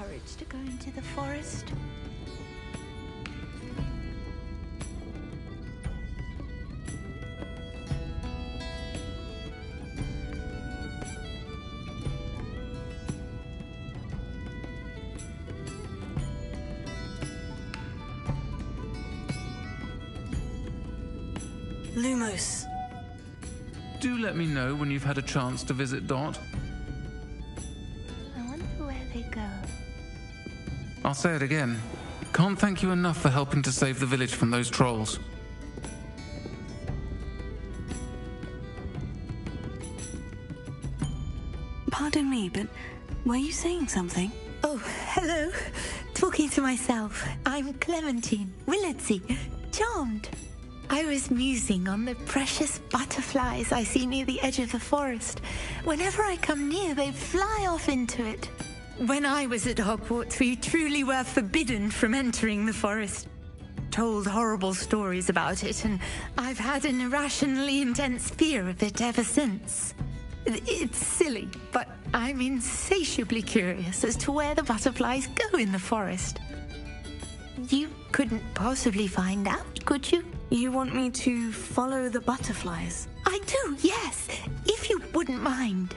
courage to go into the forest. Lumos. Do let me know when you've had a chance to visit Dot. I wonder where they go. I'll say it again. Can't thank you enough for helping to save the village from those trolls. Pardon me, but were you saying something? Oh, hello. Talking to myself. I'm Clementine Willardsey. Charmed. I was musing on the precious butterflies I see near the edge of the forest. Whenever I come near, they fly off into it. When I was at Hogwarts, we truly were forbidden from entering the forest. Told horrible stories about it, and I've had an irrationally intense fear of it ever since. It's silly, but I'm insatiably curious as to where the butterflies go in the forest. You couldn't possibly find out, could you? You want me to follow the butterflies? I do, yes, if you wouldn't mind.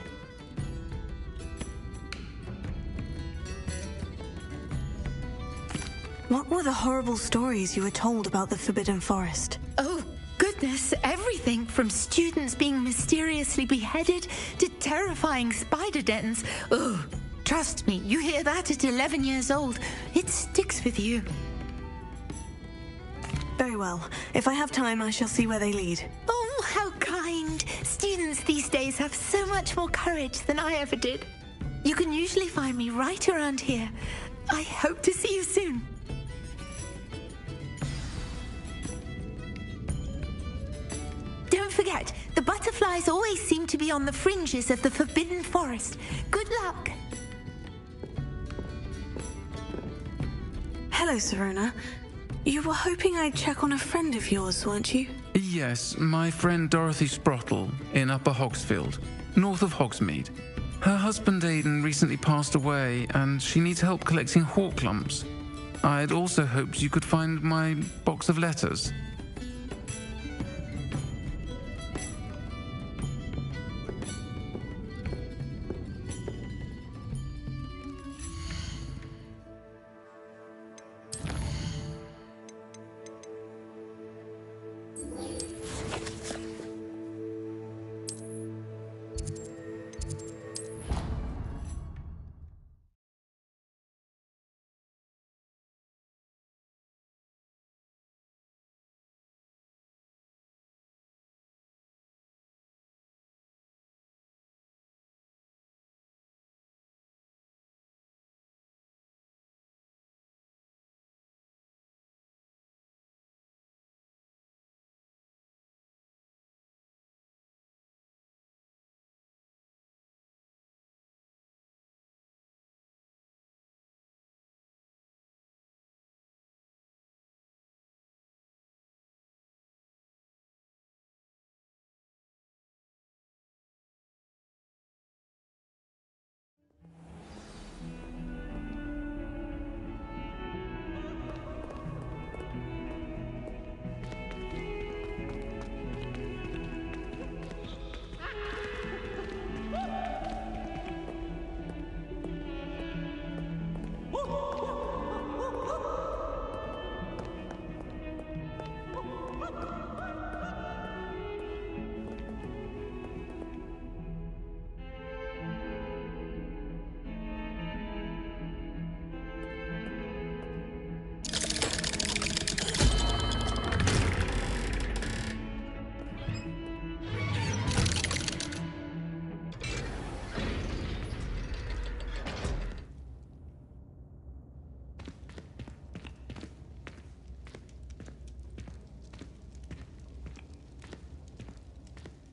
What were the horrible stories you were told about the Forbidden Forest? Oh, goodness, everything from students being mysteriously beheaded to terrifying spider dens. Oh, trust me, you hear that at 11 years old, it sticks with you. Very well. If I have time, I shall see where they lead. Oh, how kind. Students these days have so much more courage than I ever did. You can usually find me right around here. I hope to see you soon. Don't forget, the butterflies always seem to be on the fringes of the Forbidden Forest. Good luck. Hello, Serona. You were hoping I'd check on a friend of yours, weren't you? Yes, my friend Dorothy Sprottle in Upper Hogsfield, north of Hogsmeade. Her husband Aidan recently passed away, and she needs help collecting hawk lumps. I'd also hoped you could find my box of letters.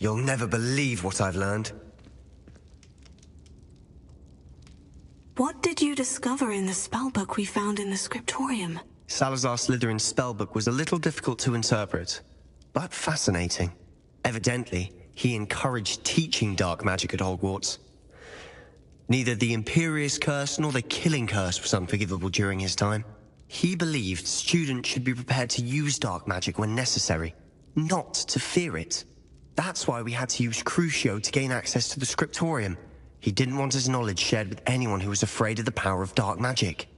You'll never believe what I've learned. What did you discover in the spellbook we found in the scriptorium? Salazar Slytherin's spellbook was a little difficult to interpret, but fascinating. Evidently, he encouraged teaching dark magic at Hogwarts. Neither the Imperious Curse nor the Killing Curse was unforgivable during his time. He believed students should be prepared to use dark magic when necessary, not to fear it. That's why we had to use Crucio to gain access to the scriptorium. He didn't want his knowledge shared with anyone who was afraid of the power of dark magic.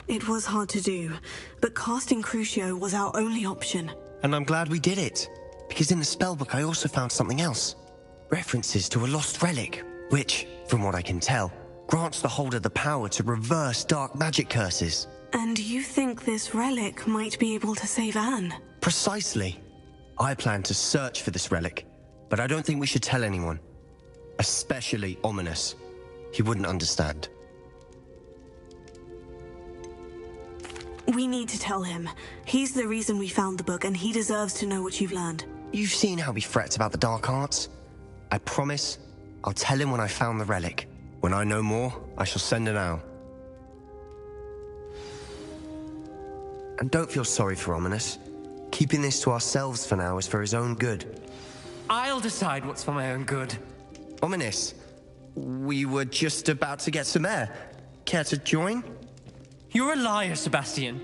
It was hard to do, but casting Crucio was our only option. And I'm glad we did it, because in the spellbook I also found something else. References to a lost relic, which, from what I can tell, grants the holder the power to reverse dark magic curses. And you think this relic might be able to save Anne? Precisely. I plan to search for this relic, but I don't think we should tell anyone. Especially Ominous. He wouldn't understand. We need to tell him. He's the reason we found the book, and he deserves to know what you've learned. You've seen how he frets about the dark arts. I promise I'll tell him when I found the relic. When I know more, I shall send an owl. And don't feel sorry for Ominous. Keeping this to ourselves for now is for his own good. I'll decide what's for my own good. Ominous, we were just about to get some air. Care to join? You're a liar, Sebastian.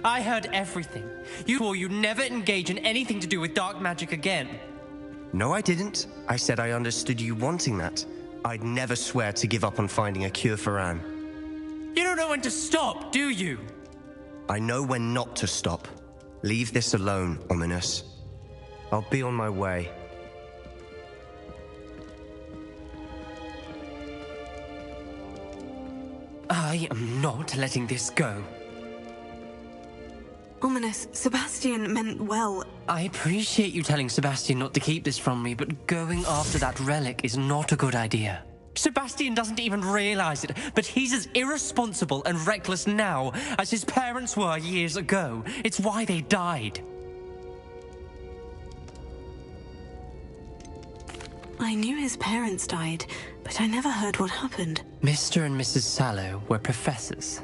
I heard everything. You swore you'd never engage in anything to do with dark magic again. No, I didn't. I said I understood you wanting that. I'd never swear to give up on finding a cure for Anne. You don't know when to stop, do you? I know when not to stop. Leave this alone, Ominous. I'll be on my way. I am not letting this go. Ominous, Sebastian meant well. I appreciate you telling Sebastian not to keep this from me, but going after that relic is not a good idea. Sebastian doesn't even realize it, but he's as irresponsible and reckless now as his parents were years ago. It's why they died. I knew his parents died, but I never heard what happened. Mr. and Mrs. Sallow were professors.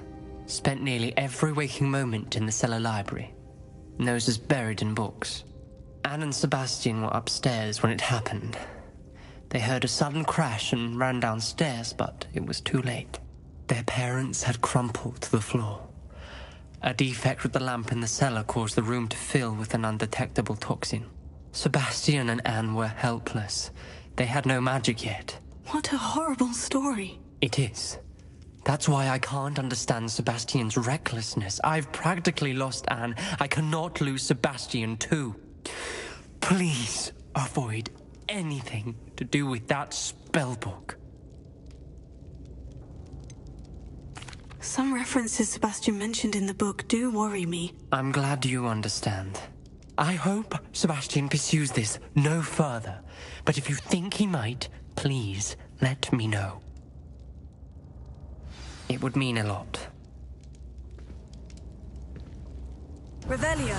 Spent nearly every waking moment in the cellar library. Noses buried in books. Anne and Sebastian were upstairs when it happened. They heard a sudden crash and ran downstairs, but it was too late. Their parents had crumpled to the floor. A defect with the lamp in the cellar caused the room to fill with an undetectable toxin. Sebastian and Anne were helpless. They had no magic yet. What a horrible story. It is. That's why I can't understand Sebastian's recklessness. I've practically lost Anne. I cannot lose Sebastian too. Please avoid anything to do with that spellbook. Some references Sebastian mentioned in the book do worry me. I'm glad you understand. I hope Sebastian pursues this no further. But if you think he might, please let me know. It would mean a lot. Revelio.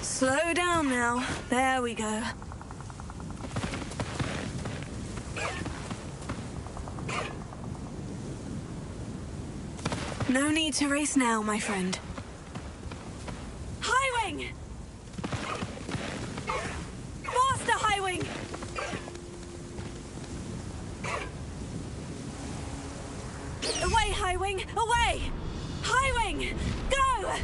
Slow down now. There we go. No need to race now, my friend. Highwing! Faster, Highwing! Away, Highwing! Away! Highwing! Go!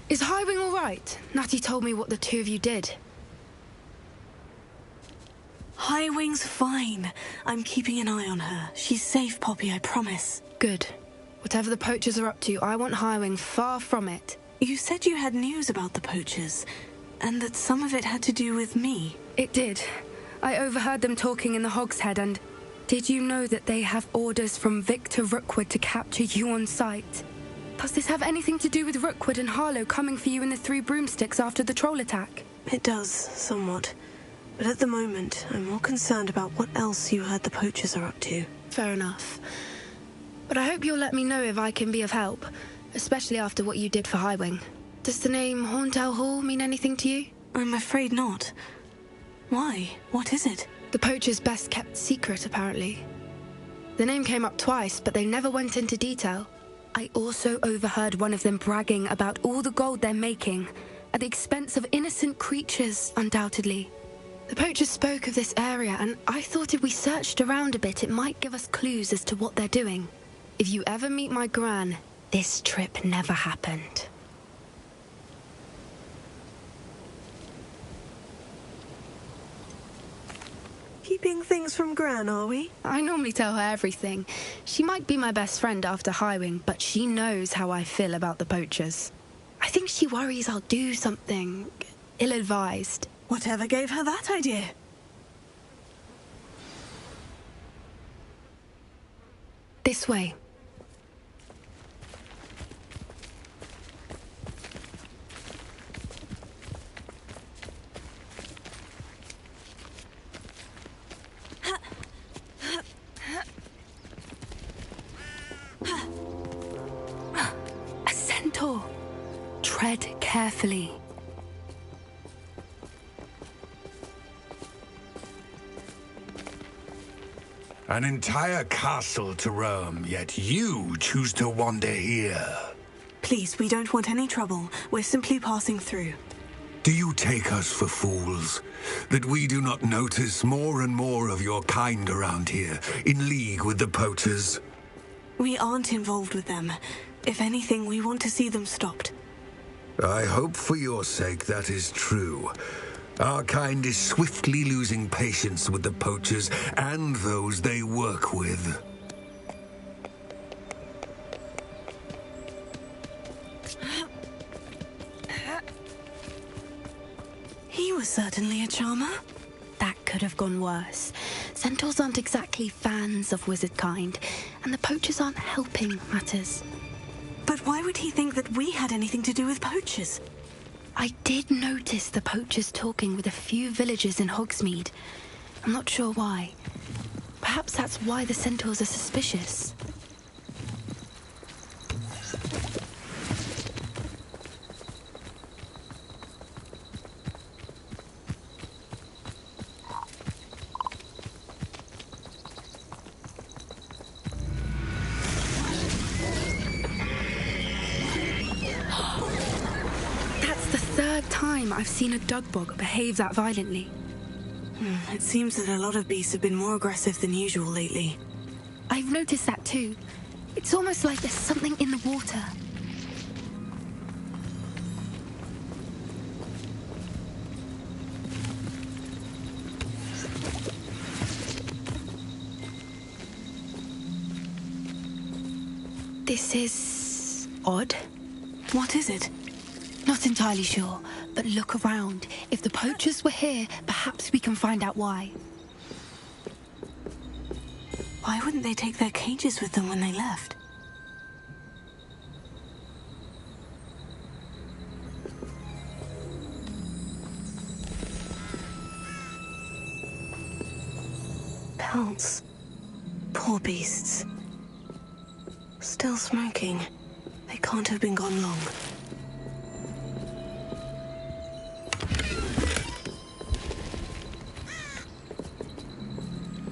Is Highwing all right? Natty told me what the two of you did. Highwing's fine. I'm keeping an eye on her. She's safe, Poppy, I promise. Good. Whatever the poachers are up to, I want Highwing far from it. You said you had news about the poachers, and that some of it had to do with me. It did. I overheard them talking in the Hogshead, and did you know that they have orders from Victor Rookwood to capture you on sight? Does this have anything to do with Rookwood and Harlow coming for you in the Three Broomsticks after the troll attack? It does, somewhat. But at the moment, I'm more concerned about what else you heard the poachers are up to. Fair enough. But I hope you'll let me know if I can be of help, especially after what you did for Highwing. Does the name Horntail Hall mean anything to you? I'm afraid not. Why? What is it? The poachers' best-kept secret, apparently. The name came up twice, but they never went into detail. I also overheard one of them bragging about all the gold they're making, at the expense of innocent creatures, undoubtedly. The poachers spoke of this area, and I thought if we searched around a bit, it might give us clues as to what they're doing. If you ever meet my Gran, this trip never happened. Keeping things from Gran, are we? I normally tell her everything. She might be my best friend after Highwing, but she knows how I feel about the poachers. I think she worries I'll do something ill-advised. Whatever gave her that idea? This way. A centaur. Tread carefully. An entire castle to roam, yet you choose to wander here. Please, we don't want any trouble. We're simply passing through. Do you take us for fools? That we do not notice more and more of your kind around here, in league with the poachers? We aren't involved with them. If anything, we want to see them stopped. I hope for your sake that is true. Our kind is swiftly losing patience with the poachers and those they work with. He was certainly a charmer. That could have gone worse. Centaurs aren't exactly fans of wizard kind, and the poachers aren't helping matters. But why would he think that we had anything to do with poachers? I did notice the poachers talking with a few villagers in Hogsmeade. I'm not sure why. Perhaps that's why the centaurs are suspicious. I've seen a dugbog behave that violently. It seems that a lot of beasts have been more aggressive than usual lately. I've noticed that too. It's almost like there's something in the water. This is odd. What is it? Not entirely sure, but look around. If the poachers were here, perhaps we can find out why. Why wouldn't they take their cages with them when they left? Pelts. Poor beasts. Still smoking. They can't have been gone long.